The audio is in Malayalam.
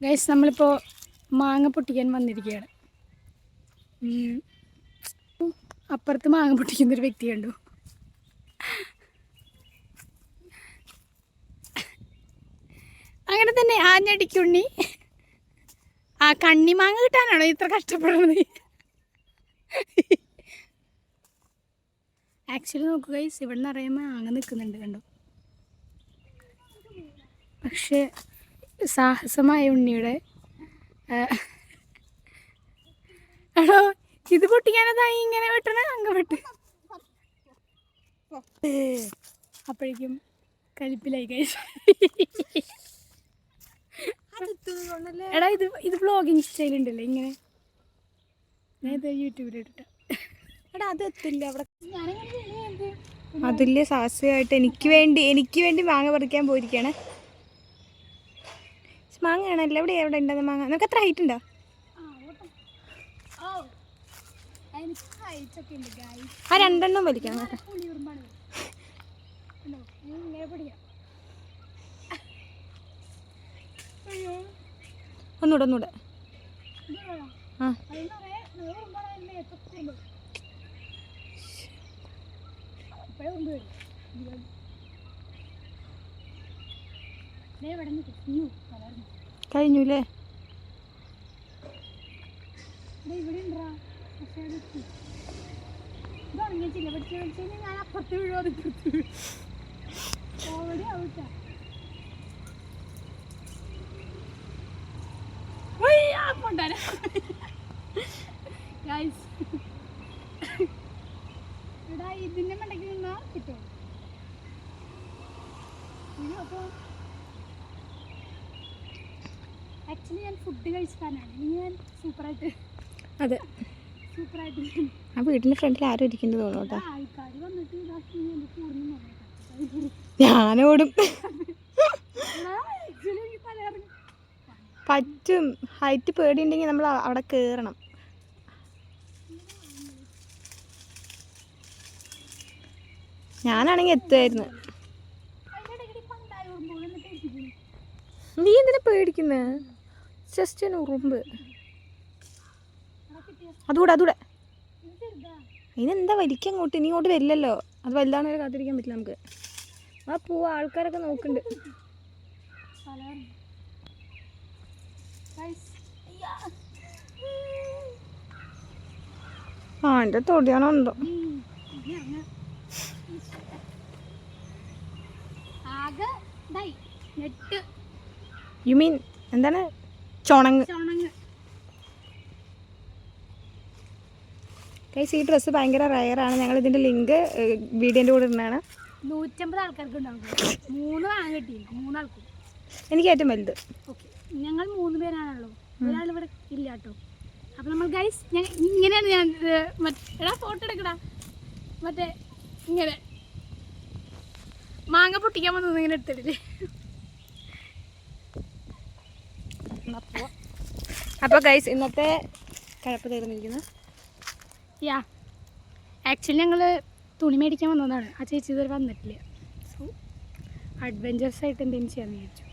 ഗൈസ് നമ്മളിപ്പോൾ മാങ്ങ പൊട്ടിക്കാൻ വന്നിരിക്കുകയാണ്. അപ്പുറത്ത് മാങ്ങ പൊട്ടിക്കുന്നൊരു വ്യക്തി കണ്ടു. അങ്ങനെ തന്നെ ആഞ്ഞടിക്കുണ്ണി. ആ കണ്ണി മാങ്ങ കിട്ടാനാണോ ഇത്ര കഷ്ടപ്പെടുന്നത്? ആക്ച്വലി നോക്കുക ഗൈസ്, ഇവിടെ നിറയെ മാങ്ങ നിൽക്കുന്നുണ്ട് കണ്ടോ. പക്ഷെ സാഹസമായ ഉണ്ണിയുടെ എടോ ഇത് പൊട്ടിക്കാനതായി ഇങ്ങനെ വെട്ടണ അങ്ങ് വെട്ട്. അപ്പോഴേക്കും കലിപ്പിലായി കഴിച്ചു. എടാ ഇത് വ്ളോഗിങ് സ്റ്റൈൽ ഉണ്ടല്ലോ ഇങ്ങനെ. ഞാൻ ഇത് യൂട്യൂബിൽ ഇട്ടിട്ട. എടാ അത് എത്തില്ല അവിടെ. അതുല്യ സാഹസികമായിട്ട് എനിക്ക് വേണ്ടി മാങ്ങ പറിക്കാൻ പോയിരിക്കുകയാണ്. മാങ്ങയാണല്ലോ. എവിടെ ഉണ്ടെന്ന് മാങ്ങ? നമുക്ക് എത്ര ഹൈറ്റ് ഉണ്ടോ? ആ രണ്ടെണ്ണം വലിക്കണം. ഒന്നൂടെ ആ കഴിഞ്ഞുല്ലേ? ഞാൻ അപ്പുറത്ത് വീഴോ ഓൾറെഡി ഔട്ടാ. എടാ ഇതിന്റെ മണ്ടയ്ക്ക് നിന്നാ കിട്ടുമോ? അപ്പോൾ ആക്ച്വലി ഞാൻ ഫുഡ് കഴിച്ചിട്ടാണ്. ഞാൻ സൂപ്പറായിട്ട്. അതെ, സൂപ്പറായിട്ട്. ആ വീടിന്റെ ഫ്രണ്ടിൽ ആരും ഇരിക്കുന്നത് തോന്നുന്നു. ആൾക്കാർ വന്നിട്ട് ഇതാക്കി കൂടുന്നു. ഞാനോടും പറ്റും. ഹൈറ്റ് പേടിയുണ്ടെങ്കിൽ നമ്മൾ അവിടെ കയറണം. ഞാനാണെങ്കിൽ എത്തുമായിരുന്നു. നീ എന്തിനാ പേടിക്കുന്നേ? ജസ്റ്റ് ഉറുമ്പ്. അതുകൂടെ അതിനെന്താ വലിക്കാൻ അങ്ങോട്ട്? ഇനി ഇങ്ങോട്ട് വരില്ലല്ലോ. അത് വലുതാണ് വരെ കാത്തിരിക്കാൻ പറ്റില്ല നമുക്ക്. ആ പോവാ, ആൾക്കാരൊക്കെ നോക്കുന്നുണ്ട്. ആ എൻ്റെ തൊടിയാണോ ഉണ്ടോ? യു മീൻ എന്താണ്? ചുണങ്ങ്. ഗൈസ്, ഈ ഡ്രസ്സ് ഭയങ്കര റയറാണ്. ഞങ്ങൾ ഇതിൻ്റെ ലിങ്ക് വീഡിയോൻ്റെ കൂടെ ഇടുന്നതാണ്. 150 ആൾക്കാർക്ക് ഉണ്ടാവും. 3 വാങ്ങാൻ കിട്ടി. 3 ആൾക്കും. എനിക്ക് ഏറ്റവും വലുത്. ഓക്കെ, ഞങ്ങൾ 3 പേരാണല്ലോ. ഒരാളിവിടെ ഇല്ല കേട്ടോ. അപ്പം നമ്മൾ ഗൈസ് ഇങ്ങനെയാണ് ഞാൻ എടാ ഫോട്ടോ എടുക്കടാ. മറ്റേ ഇങ്ങനെ മാങ്ങ പൊട്ടിക്കാൻ വന്നത് ഇങ്ങനെ എടുത്തിട്ടില്ലേ? അപ്പോൾ ഗൈസ്, ഇന്നത്തെ കഴപ്പ് തീർന്നിരിക്കുന്നു. യാ, ആക്ച്വലി ഞങ്ങൾ തുണി മേടിക്കാൻ വന്നതാണ്. ആ ചേച്ചി ഇതുവരെ വന്നിട്ടില്ല. സോ അഡ്വഞ്ചറസ് ആയിട്ട് എന്തെങ്കിലും ചെയ്യാൻ വിചാരിച്ചു.